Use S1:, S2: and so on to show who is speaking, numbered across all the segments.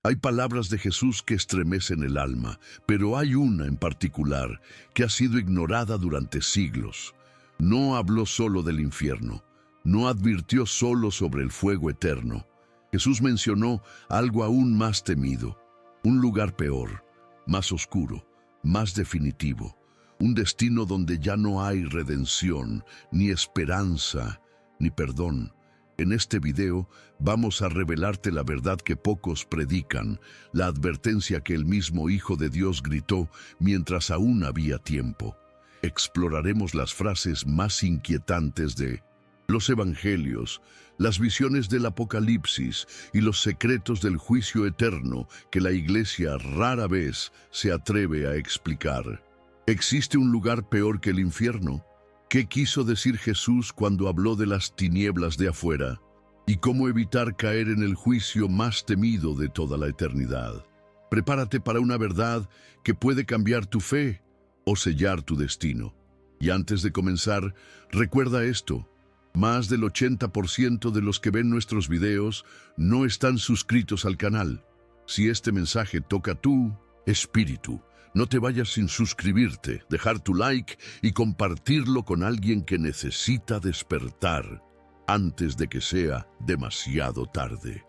S1: Hay palabras de Jesús que estremecen el alma, pero hay una en particular que ha sido ignorada durante siglos. No habló solo del infierno, no advirtió solo sobre el fuego eterno. Jesús mencionó algo aún más temido, un lugar peor, más oscuro, más definitivo, un destino donde ya no hay redención, ni esperanza, ni perdón. En este video vamos a revelarte la verdad que pocos predican, la advertencia que el mismo Hijo de Dios gritó mientras aún había tiempo. Exploraremos las frases más inquietantes de los evangelios, las visiones del Apocalipsis y los secretos del juicio eterno que la Iglesia rara vez se atreve a explicar. ¿Existe un lugar peor que el infierno? ¿Qué quiso decir Jesús cuando habló de las tinieblas de afuera? ¿Y cómo evitar caer en el juicio más temido de toda la eternidad? Prepárate para una verdad que puede cambiar tu fe o sellar tu destino. Y antes de comenzar, recuerda esto. Más del 80% de los que ven nuestros videos no están suscritos al canal. Si este mensaje toca tu espíritu, no te vayas sin suscribirte, dejar tu like y compartirlo con alguien que necesita despertar antes de que sea demasiado tarde.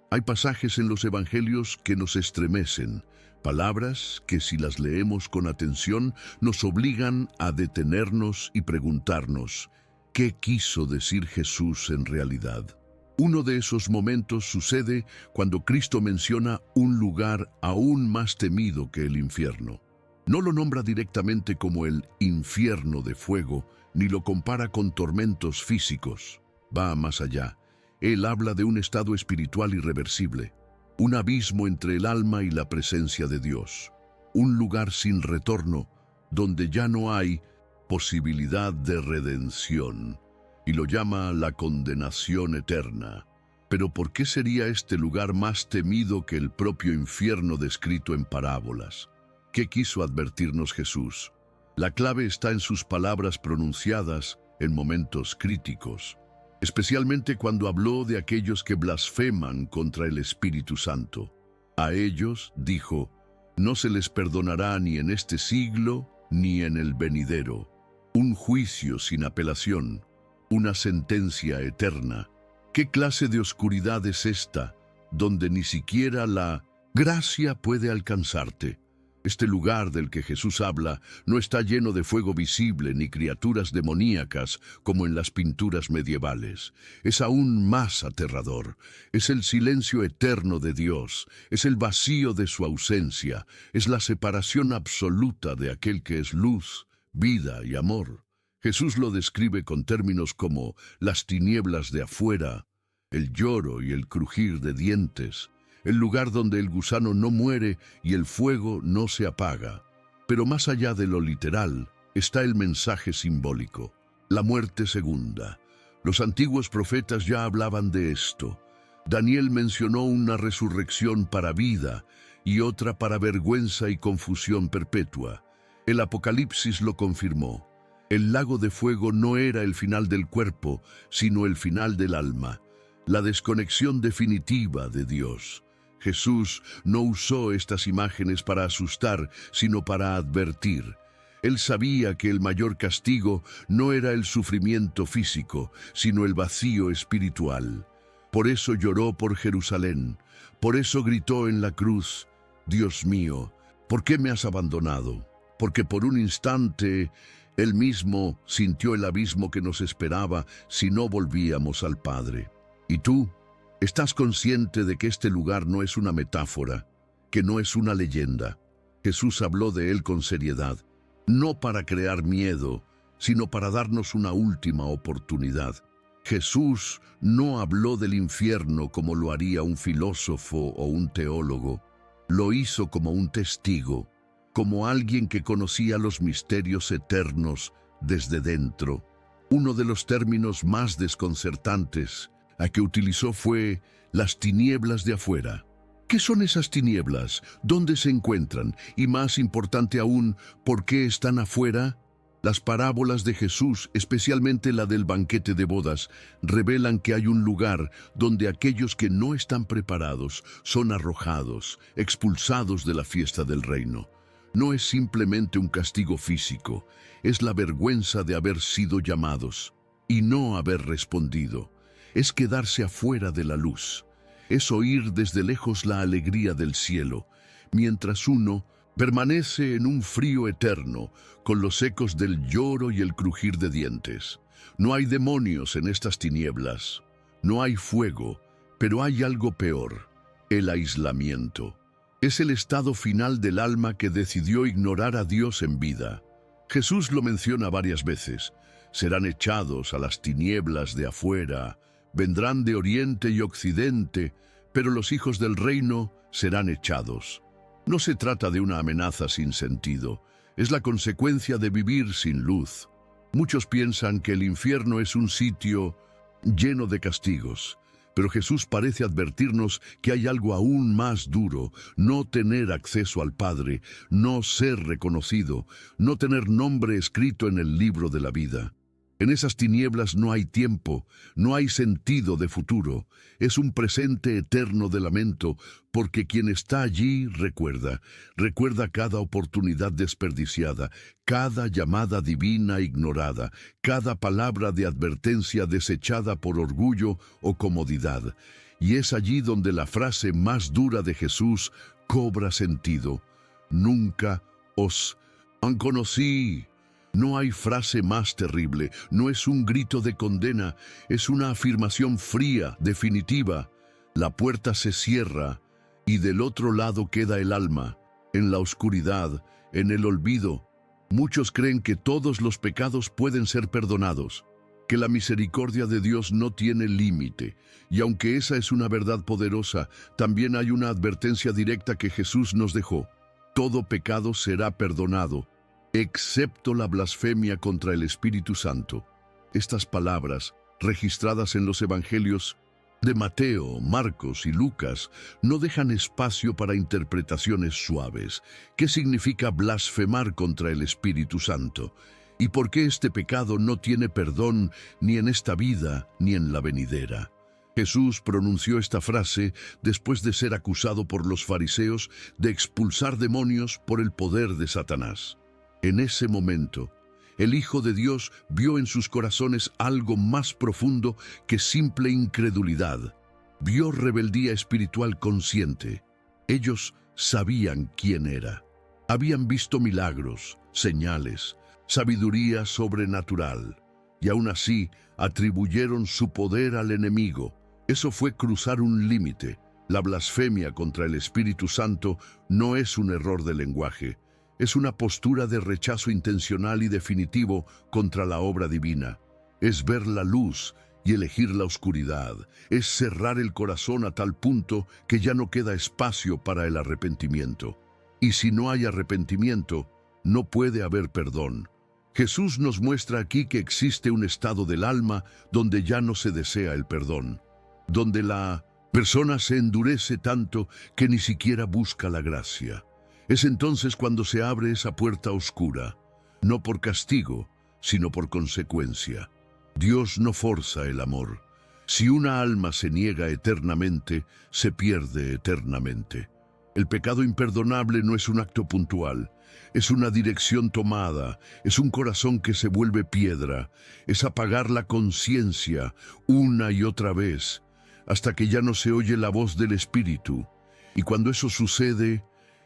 S1: Hay pasajes en los evangelios que nos estremecen, palabras que si las leemos con atención nos obligan a detenernos y preguntarnos, ¿qué quiso decir Jesús en realidad? Uno de esos momentos sucede cuando Cristo menciona un lugar aún más temido que el infierno. No lo nombra directamente como el infierno de fuego, ni lo compara con tormentos físicos. Va más allá. Él habla de un estado espiritual irreversible, un abismo entre el alma y la presencia de Dios, un lugar sin retorno, donde ya no hay posibilidad de redención. Y lo llama la condenación eterna. Pero ¿por qué sería este lugar más temido que el propio infierno descrito en parábolas? ¿Qué quiso advertirnos Jesús? La clave está en sus palabras pronunciadas en momentos críticos, especialmente cuando habló de aquellos que blasfeman contra el Espíritu Santo. A ellos, dijo, no se les perdonará ni en este siglo ni en el venidero. Un juicio sin apelación. Una sentencia eterna. ¿Qué clase de oscuridad es esta, donde ni siquiera la gracia puede alcanzarte? Este lugar del que Jesús habla no está lleno de fuego visible ni criaturas demoníacas como en las pinturas medievales. Es aún más aterrador. Es el silencio eterno de Dios, es el vacío de su ausencia, es la separación absoluta de aquel que es luz, vida y amor. Jesús lo describe con términos como las tinieblas de afuera, el lloro y el crujir de dientes, el lugar donde el gusano no muere y el fuego no se apaga. Pero más allá de lo literal está el mensaje simbólico, la muerte segunda. Los antiguos profetas ya hablaban de esto. Daniel mencionó una resurrección para vida y otra para vergüenza y confusión perpetua. El Apocalipsis lo confirmó. El lago de fuego no era el final del cuerpo, sino el final del alma, la desconexión definitiva de Dios. Jesús no usó estas imágenes para asustar, sino para advertir. Él sabía que el mayor castigo no era el sufrimiento físico, sino el vacío espiritual. Por eso lloró por Jerusalén, por eso gritó en la cruz, Dios mío, ¿por qué me has abandonado? Porque por un instante Él mismo sintió el abismo que nos esperaba si no volvíamos al Padre. ¿Y tú? ¿Estás consciente de que este lugar no es una metáfora, que no es una leyenda? Jesús habló de él con seriedad, no para crear miedo, sino para darnos una última oportunidad. Jesús no habló del infierno como lo haría un filósofo o un teólogo. Lo hizo como un testigo, como alguien que conocía los misterios eternos desde dentro. Uno de los términos más desconcertantes a que utilizó fue las tinieblas de afuera. ¿Qué son esas tinieblas? ¿Dónde se encuentran? Y más importante aún, ¿por qué están afuera? Las parábolas de Jesús, especialmente la del banquete de bodas, revelan que hay un lugar donde aquellos que no están preparados son arrojados, expulsados de la fiesta del reino. No es simplemente un castigo físico, es la vergüenza de haber sido llamados y no haber respondido. Es quedarse afuera de la luz. Es oír desde lejos la alegría del cielo, mientras uno permanece en un frío eterno, con los ecos del lloro y el crujir de dientes. No hay demonios en estas tinieblas, no hay fuego, pero hay algo peor, el aislamiento. Es el estado final del alma que decidió ignorar a Dios en vida. Jesús lo menciona varias veces. Serán echados a las tinieblas de afuera, vendrán de oriente y occidente, pero los hijos del reino serán echados. No se trata de una amenaza sin sentido, es la consecuencia de vivir sin luz. Muchos piensan que el infierno es un sitio lleno de castigos, pero Jesús parece advertirnos que hay algo aún más duro: no tener acceso al Padre, no ser reconocido, no tener nombre escrito en el libro de la vida. En esas tinieblas no hay tiempo, no hay sentido de futuro. Es un presente eterno de lamento, porque quien está allí recuerda cada oportunidad desperdiciada, cada llamada divina ignorada, cada palabra de advertencia desechada por orgullo o comodidad. Y es allí donde la frase más dura de Jesús cobra sentido: nunca os conocí. No hay frase más terrible, no es un grito de condena, es una afirmación fría, definitiva. La puerta se cierra y del otro lado queda el alma, en la oscuridad, en el olvido. Muchos creen que todos los pecados pueden ser perdonados, que la misericordia de Dios no tiene límite. Y aunque esa es una verdad poderosa, también hay una advertencia directa que Jesús nos dejó: todo pecado será perdonado, excepto la blasfemia contra el Espíritu Santo. Estas palabras, registradas en los evangelios de Mateo, Marcos y Lucas, no dejan espacio para interpretaciones suaves. ¿Qué significa blasfemar contra el Espíritu Santo? ¿Y por qué este pecado no tiene perdón ni en esta vida ni en la venidera? Jesús pronunció esta frase después de ser acusado por los fariseos de expulsar demonios por el poder de Satanás. En ese momento, el Hijo de Dios vio en sus corazones algo más profundo que simple incredulidad. Vio rebeldía espiritual consciente. Ellos sabían quién era. Habían visto milagros, señales, sabiduría sobrenatural, y aún así atribuyeron su poder al enemigo. Eso fue cruzar un límite. La blasfemia contra el Espíritu Santo no es un error de lenguaje. Es una postura de rechazo intencional y definitivo contra la obra divina. Es ver la luz y elegir la oscuridad. Es cerrar el corazón a tal punto que ya no queda espacio para el arrepentimiento. Y si no hay arrepentimiento, no puede haber perdón. Jesús nos muestra aquí que existe un estado del alma donde ya no se desea el perdón, donde la persona se endurece tanto que ni siquiera busca la gracia. Es entonces cuando se abre esa puerta oscura, no por castigo, sino por consecuencia. Dios no forza el amor. Si una alma se niega eternamente, se pierde eternamente. El pecado imperdonable no es un acto puntual, es una dirección tomada, es un corazón que se vuelve piedra, es apagar la conciencia una y otra vez, hasta que ya no se oye la voz del Espíritu. Y cuando eso sucede,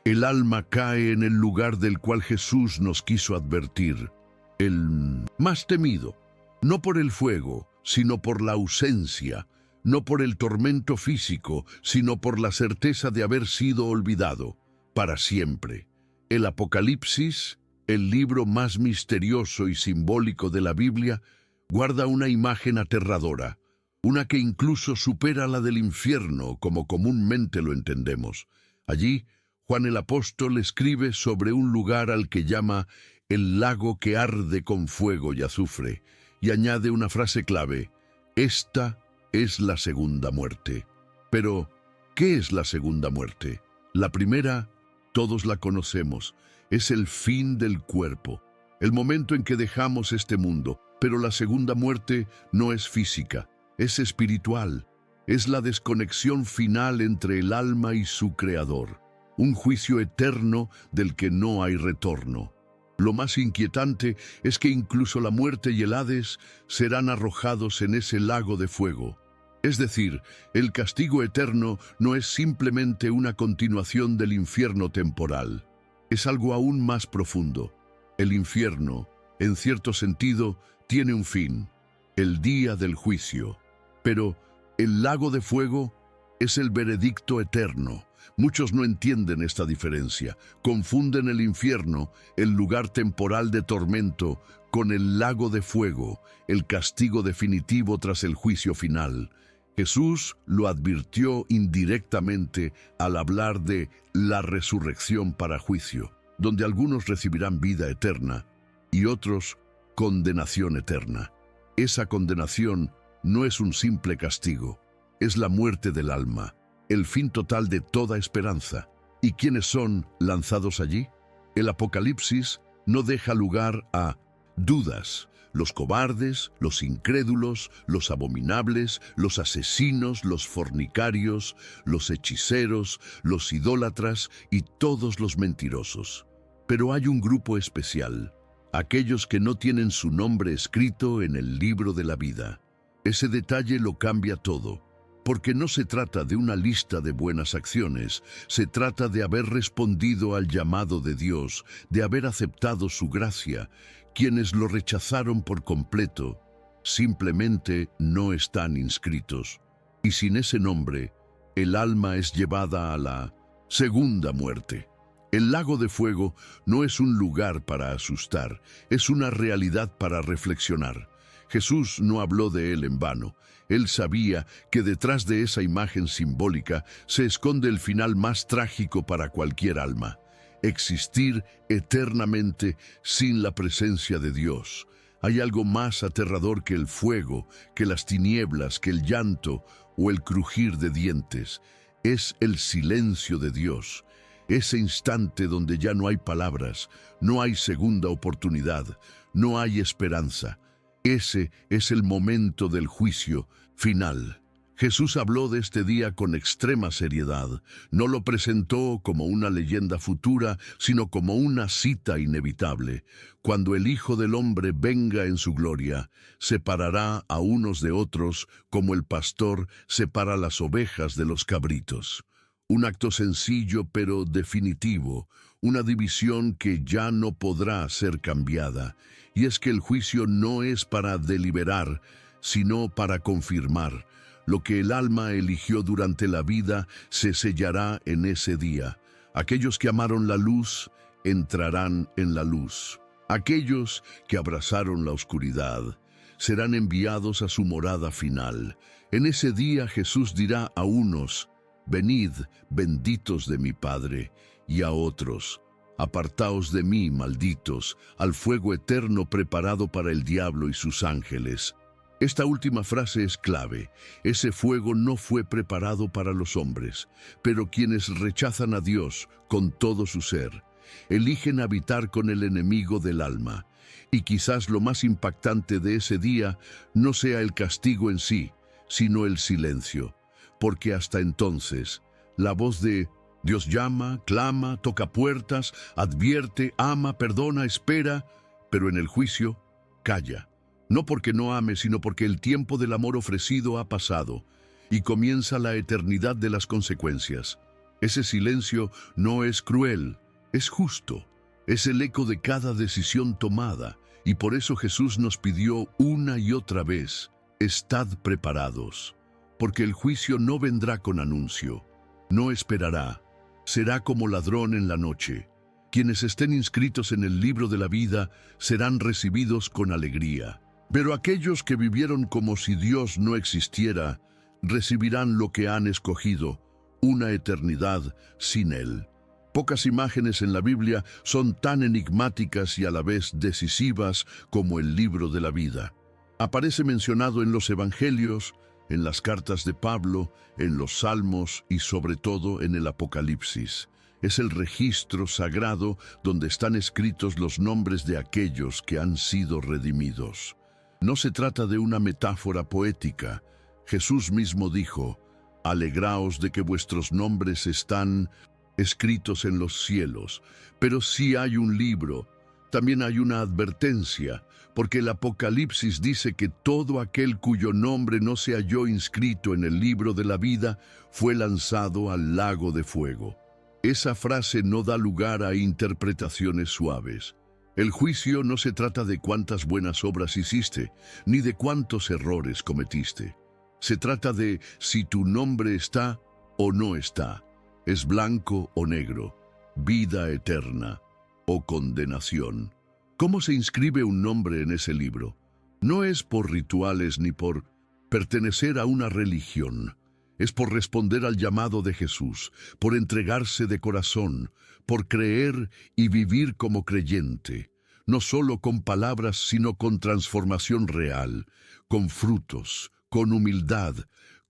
S1: el alma cae en el lugar del cual Jesús nos quiso advertir, el más temido, no por el fuego, sino por la ausencia, no por el tormento físico, sino por la certeza de haber sido olvidado para siempre. El Apocalipsis, el libro más misterioso y simbólico de la Biblia, guarda una imagen aterradora, una que incluso supera la del infierno como comúnmente lo entendemos. Allí, Juan el apóstol escribe sobre un lugar al que llama el lago que arde con fuego y azufre, y añade una frase clave: esta es la segunda muerte. Pero, ¿qué es la segunda muerte? La primera, todos la conocemos, es el fin del cuerpo. el momento en que dejamos este mundo. Pero la segunda muerte no es física, es espiritual. Es la desconexión final entre el alma y su creador. Un juicio eterno del que no hay retorno. Lo más inquietante es que incluso la muerte y el Hades serán arrojados en ese lago de fuego. Es decir, el castigo eterno no es simplemente una continuación del infierno temporal. Es algo aún más profundo. El infierno, en cierto sentido, tiene un fin, el día del juicio. Pero el lago de fuego es el veredicto eterno. Muchos no entienden esta diferencia. Confunden el infierno, el lugar temporal de tormento, con el lago de fuego, el castigo definitivo tras el juicio final. Jesús lo advirtió indirectamente al hablar de la resurrección para juicio, donde algunos recibirán vida eterna y otros condenación eterna. Esa condenación no es un simple castigo, es la muerte del alma, el fin total de toda esperanza. ¿Y quiénes son lanzados allí? El Apocalipsis no deja lugar a dudas. Los cobardes, los incrédulos, los abominables, los asesinos, los fornicarios, los hechiceros, los idólatras y todos los mentirosos. Pero hay un grupo especial, aquellos que no tienen su nombre escrito en el libro de la vida. Ese detalle lo cambia todo, porque no se trata de una lista de buenas acciones, se trata de haber respondido al llamado de Dios, de haber aceptado su gracia. Quienes lo rechazaron por completo, simplemente no están inscritos. Y sin ese nombre, el alma es llevada a la segunda muerte. El lago de fuego no es un lugar para asustar, es una realidad para reflexionar. Jesús no habló de él en vano. Él sabía que detrás de esa imagen simbólica se esconde el final más trágico para cualquier alma: existir eternamente sin la presencia de Dios. Hay algo más aterrador que el fuego, que las tinieblas, que el llanto o el crujir de dientes. Es el silencio de Dios. Ese instante donde ya no hay palabras, no hay segunda oportunidad, no hay esperanza. Ese es el momento del juicio final. Jesús habló de este día con extrema seriedad. No lo presentó como una leyenda futura, sino como una cita inevitable. Cuando el Hijo del Hombre venga en su gloria, separará a unos de otros como el pastor separa las ovejas de los cabritos. Un acto sencillo pero definitivo, una división que ya no podrá ser cambiada. Y es que el juicio no es para deliberar, sino para confirmar. Lo que el alma eligió durante la vida se sellará en ese día. Aquellos que amaron la luz entrarán en la luz. Aquellos que abrazaron la oscuridad serán enviados a su morada final. En ese día Jesús dirá a unos: «Venid, benditos de mi Padre», y a otros: «Apartaos de mí, malditos, al fuego eterno preparado para el diablo y sus ángeles». Esta última frase es clave. Ese fuego no fue preparado para los hombres, pero quienes rechazan a Dios con todo su ser, eligen habitar con el enemigo del alma. Y quizás lo más impactante de ese día no sea el castigo en sí, sino el silencio. Porque hasta entonces, la voz de Dios llama, clama, toca puertas, advierte, ama, perdona, espera, pero en el juicio, calla. No porque no ame, sino porque el tiempo del amor ofrecido ha pasado y comienza la eternidad de las consecuencias. Ese silencio no es cruel, es justo. Es el eco de cada decisión tomada, y por eso Jesús nos pidió una y otra vez: estad preparados, porque el juicio no vendrá con anuncio, no esperará, será como ladrón en la noche. Quienes estén inscritos en el libro de la vida serán recibidos con alegría. Pero aquellos que vivieron como si Dios no existiera, recibirán lo que han escogido, una eternidad sin Él. Pocas imágenes en la Biblia son tan enigmáticas y a la vez decisivas como el libro de la vida. Aparece mencionado en los Evangelios, en las cartas de Pablo, en los Salmos y sobre todo en el Apocalipsis. Es el registro sagrado donde están escritos los nombres de aquellos que han sido redimidos. No se trata de una metáfora poética. Jesús mismo dijo: «Alegraos de que vuestros nombres están escritos en los cielos». Pero sí hay un libro, también hay una advertencia, porque el Apocalipsis dice que todo aquel cuyo nombre no se halló inscrito en el libro de la vida fue lanzado al lago de fuego. Esa frase no da lugar a interpretaciones suaves. El juicio no se trata de cuántas buenas obras hiciste, ni de cuántos errores cometiste. Se trata de si tu nombre está o no está, es blanco o negro, vida eterna o condenación. ¿Cómo se inscribe un nombre en ese libro? No es por rituales ni por pertenecer a una religión. Es por responder al llamado de Jesús, por entregarse de corazón, por creer y vivir como creyente, no solo con palabras, sino con transformación real, con frutos, con humildad,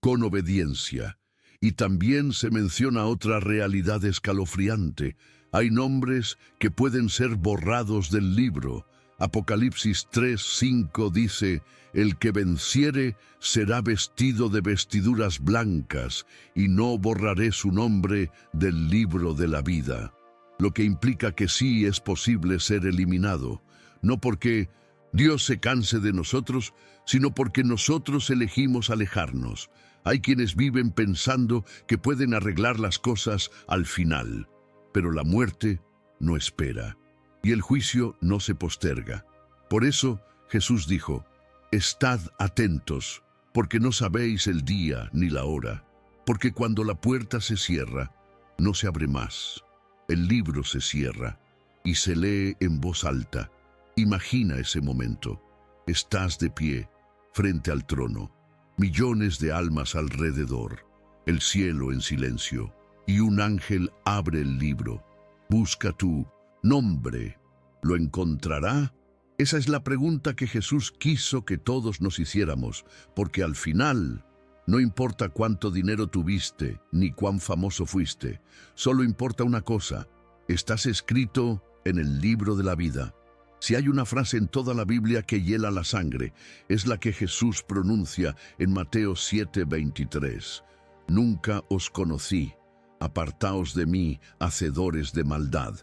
S1: con obediencia. Y también se menciona otra realidad escalofriante. Hay nombres que pueden ser borrados del libro. Apocalipsis 3:5 dice: «El que venciere será vestido de vestiduras blancas, y no borraré su nombre del libro de la vida». Lo que implica que sí es posible ser eliminado, no porque Dios se canse de nosotros, sino porque nosotros elegimos alejarnos. Hay quienes viven pensando que pueden arreglar las cosas al final, pero la muerte no espera y el juicio no se posterga. Por eso Jesús dijo: «Estad atentos, porque no sabéis el día ni la hora, porque cuando la puerta se cierra, no se abre más. El libro se cierra y se lee en voz alta». Imagina ese momento. Estás de pie frente al trono, millones de almas alrededor, el cielo en silencio, y un ángel abre el libro. Busca tu nombre. ¿Lo encontrará? Esa es la pregunta que Jesús quiso que todos nos hiciéramos, porque al final no importa cuánto dinero tuviste ni cuán famoso fuiste, solo importa una cosa: estás escrito en el libro de la vida. Si hay una frase en toda la Biblia que hiela la sangre, es la que Jesús pronuncia en Mateo 7:23. «Nunca os conocí, apartaos de mí, hacedores de maldad».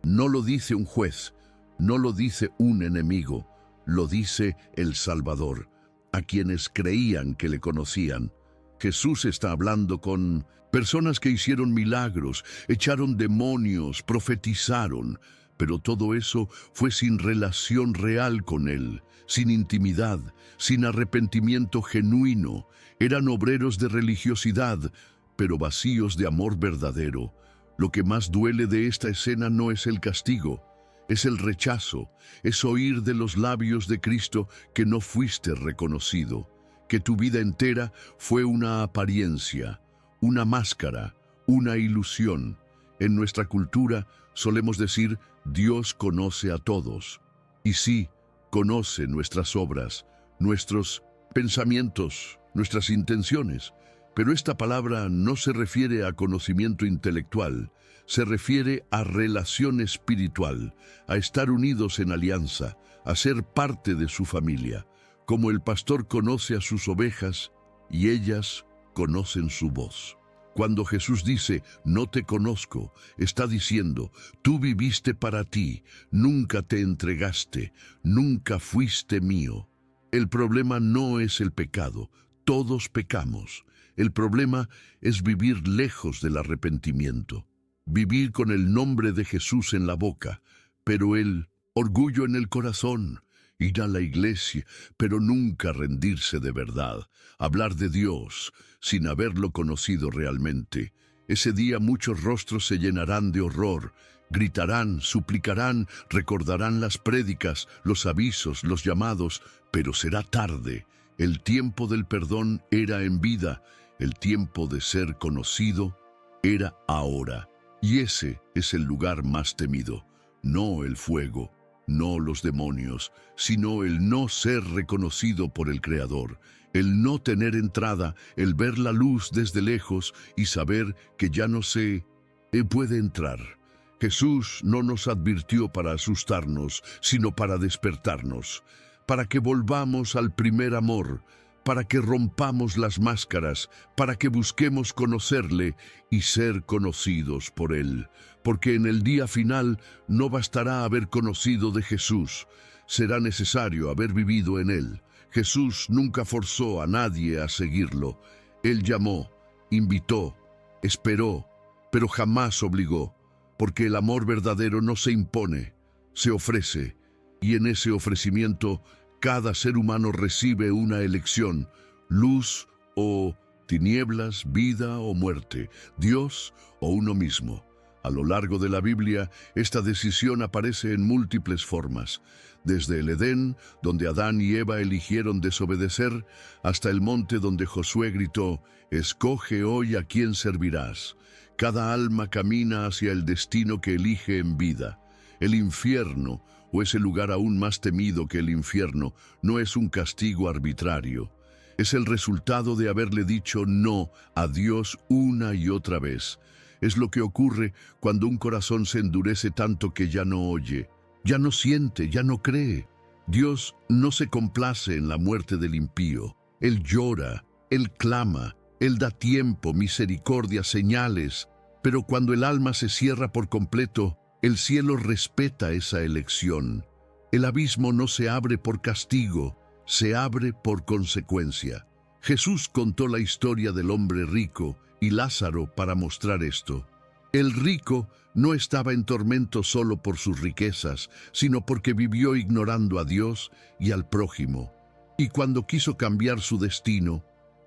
S1: No lo dice un juez, no lo dice un enemigo, lo dice el Salvador, a quienes creían que le conocían. Jesús está hablando con personas que hicieron milagros, echaron demonios, profetizaron, pero todo eso fue sin relación real con Él, sin intimidad, sin arrepentimiento genuino. Eran obreros de religiosidad, pero vacíos de amor verdadero. Lo que más duele de esta escena no es el castigo, es el rechazo, es oír de los labios de Cristo que no fuiste reconocido, que tu vida entera fue una apariencia, una máscara, una ilusión. En nuestra cultura solemos decir: Dios conoce a todos. Y sí, conoce nuestras obras, nuestros pensamientos, nuestras intenciones. Pero esta palabra no se refiere a conocimiento intelectual, se refiere a relación espiritual, a estar unidos en alianza, a ser parte de su familia, como el pastor conoce a sus ovejas y ellas conocen su voz. Cuando Jesús dice: «No te conozco», está diciendo: tú viviste para ti, nunca te entregaste, nunca fuiste mío. El problema no es el pecado, todos pecamos. El problema es vivir lejos del arrepentimiento, vivir con el nombre de Jesús en la boca, pero el orgullo en el corazón, ir a la iglesia, pero nunca rendirse de verdad, hablar de Dios sin haberlo conocido realmente. Ese día muchos rostros se llenarán de horror, gritarán, suplicarán, recordarán las prédicas, los avisos, los llamados, pero será tarde. El tiempo del perdón era en vida, el tiempo de ser conocido era ahora. Y ese es el lugar más temido, no el fuego, no los demonios, sino el no ser reconocido por el Creador, el no tener entrada, el ver la luz desde lejos y saber que ya no se puede entrar. Jesús no nos advirtió para asustarnos, sino para despertarnos, para que volvamos al primer amor, para que rompamos las máscaras, para que busquemos conocerle y ser conocidos por él. Porque en el día final no bastará haber conocido de Jesús, será necesario haber vivido en él. Jesús nunca forzó a nadie a seguirlo. Él llamó, invitó, esperó, pero jamás obligó, porque el amor verdadero no se impone, se ofrece, y en ese ofrecimiento cada ser humano recibe una elección: luz o tinieblas, vida o muerte, Dios o uno mismo. A lo largo de la Biblia, esta decisión aparece en múltiples formas, desde el Edén, donde Adán y Eva eligieron desobedecer, hasta el monte donde Josué gritó: «Escoge hoy a quién servirás». Cada alma camina hacia el destino que elige en vida. El infierno, o ese lugar aún más temido que el infierno, no es un castigo arbitrario. Es el resultado de haberle dicho no a Dios una y otra vez. Es lo que ocurre cuando un corazón se endurece tanto que ya no oye, ya no siente, ya no cree. Dios no se complace en la muerte del impío. Él llora, Él clama, Él da tiempo, misericordia, señales. Pero cuando el alma se cierra por completo, el cielo respeta esa elección. El abismo no se abre por castigo, se abre por consecuencia. Jesús contó la historia del hombre rico y Lázaro para mostrar esto. El rico no estaba en tormento solo por sus riquezas, sino porque vivió ignorando a Dios y al prójimo. Y cuando quiso cambiar su destino,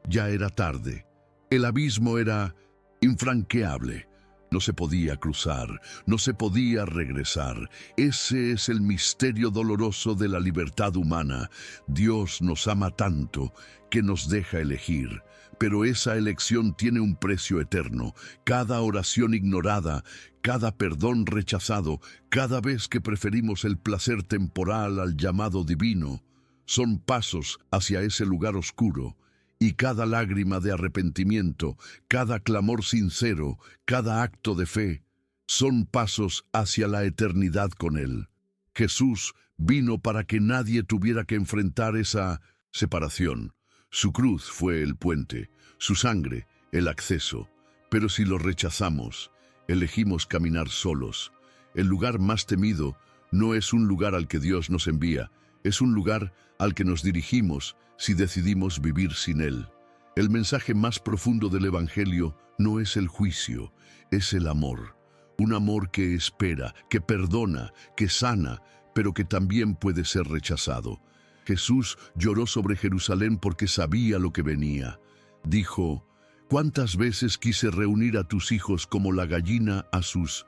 S1: ya era tarde. El abismo era infranqueable. No se podía cruzar, no se podía regresar. Ese es el misterio doloroso de la libertad humana. Dios nos ama tanto que nos deja elegir, pero esa elección tiene un precio eterno. Cada oración ignorada, cada perdón rechazado, cada vez que preferimos el placer temporal al llamado divino, son pasos hacia ese lugar oscuro. Y cada lágrima de arrepentimiento, cada clamor sincero, cada acto de fe, son pasos hacia la eternidad con Él. Jesús vino para que nadie tuviera que enfrentar esa separación. Su cruz fue el puente, su sangre el acceso. Pero si lo rechazamos, elegimos caminar solos. El lugar más temido no es un lugar al que Dios nos envía, es un lugar al que nos dirigimos si decidimos vivir sin Él. El mensaje más profundo del Evangelio no es el juicio, es el amor. Un amor que espera, que perdona, que sana, pero que también puede ser rechazado. Jesús lloró sobre Jerusalén porque sabía lo que venía. Dijo: «¿Cuántas veces quise reunir a tus hijos como la gallina a sus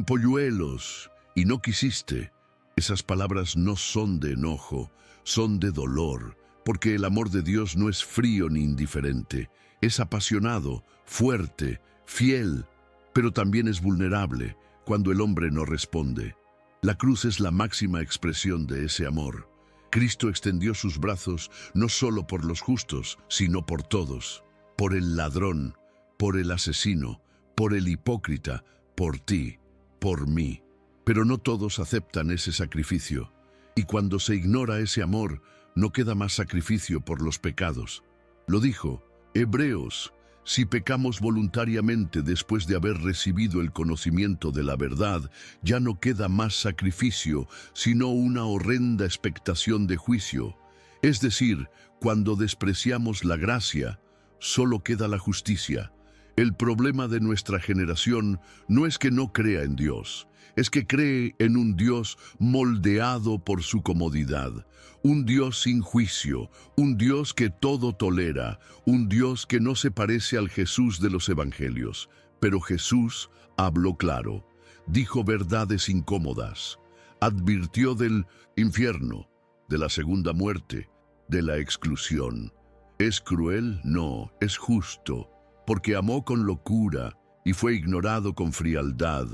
S1: polluelos, y no quisiste?» Esas palabras no son de enojo, son de dolor, porque el amor de Dios no es frío ni indiferente, es apasionado, fuerte, fiel, pero también es vulnerable cuando el hombre no responde. La cruz es la máxima expresión de ese amor. Cristo extendió sus brazos no solo por los justos, sino por todos, por el ladrón, por el asesino, por el hipócrita, por ti, por mí. Pero no todos aceptan ese sacrificio, y cuando se ignora ese amor, no queda más sacrificio por los pecados. Lo dijo Hebreos: si pecamos voluntariamente después de haber recibido el conocimiento de la verdad, ya no queda más sacrificio, sino una horrenda expectación de juicio. Es decir, cuando despreciamos la gracia, solo queda la justicia. El problema de nuestra generación no es que no crea en Dios, es que cree en un Dios moldeado por su comodidad, un Dios sin juicio, un Dios que todo tolera, un Dios que no se parece al Jesús de los Evangelios. Pero Jesús habló claro, dijo verdades incómodas, advirtió del infierno, de la segunda muerte, de la exclusión. ¿Es cruel? No, es justo, porque amó con locura y fue ignorado con frialdad,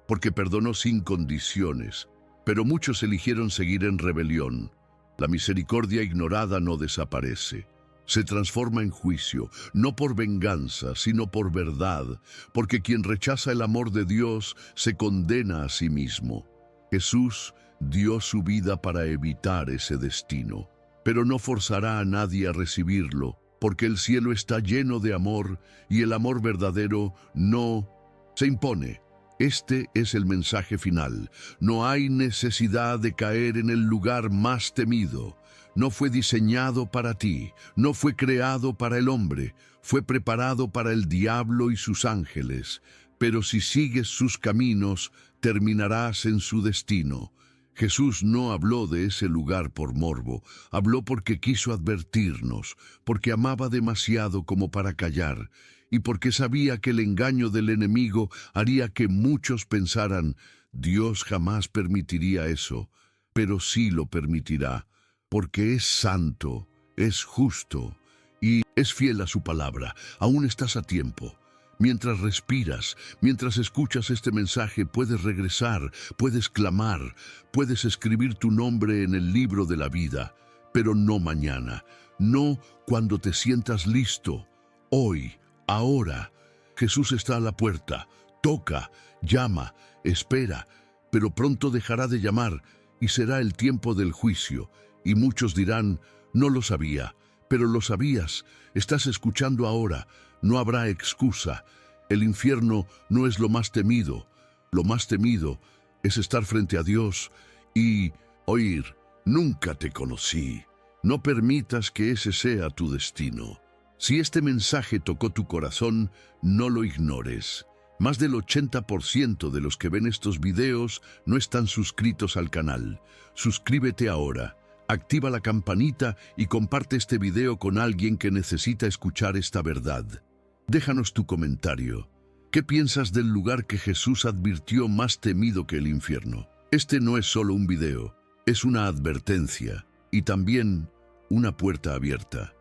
S1: porque perdonó sin condiciones, pero muchos eligieron seguir en rebelión. La misericordia ignorada no desaparece. se transforma en juicio, no por venganza, sino por verdad, porque quien rechaza el amor de Dios se condena a sí mismo. Jesús dio su vida para evitar ese destino, pero no forzará a nadie a recibirlo, porque el cielo está lleno de amor y el amor verdadero no se impone. Este es el mensaje final. No hay necesidad de caer en el lugar más temido. No fue diseñado para ti, no fue creado para el hombre, fue preparado para el diablo y sus ángeles. Pero si sigues sus caminos, terminarás en su destino. Jesús no habló de ese lugar por morbo, habló porque quiso advertirnos, porque amaba demasiado como para callar, y porque sabía que el engaño del enemigo haría que muchos pensaran, Dios jamás permitiría eso, pero sí lo permitirá, porque es santo, es justo y es fiel a su palabra. Aún estás a tiempo. Mientras respiras, mientras escuchas este mensaje, puedes regresar, puedes clamar, puedes escribir tu nombre en el libro de la vida, pero no mañana, no cuando te sientas listo. Hoy, ahora, Jesús está a la puerta, toca, llama, espera, pero pronto dejará de llamar y será el tiempo del juicio, y muchos dirán, no lo sabía, pero lo sabías, estás escuchando ahora. No habrá excusa. El infierno no es lo más temido. Lo más temido es estar frente a Dios y oír, nunca te conocí. No permitas que ese sea tu destino. Si este mensaje tocó tu corazón, no lo ignores. Más del 80% de los que ven estos videos no están suscritos al canal. Suscríbete ahora. Activa la campanita y comparte este video con alguien que necesita escuchar esta verdad. Déjanos tu comentario. ¿Qué piensas del lugar que Jesús advirtió más temido que el infierno? Este no es solo un video, es una advertencia y también una puerta abierta.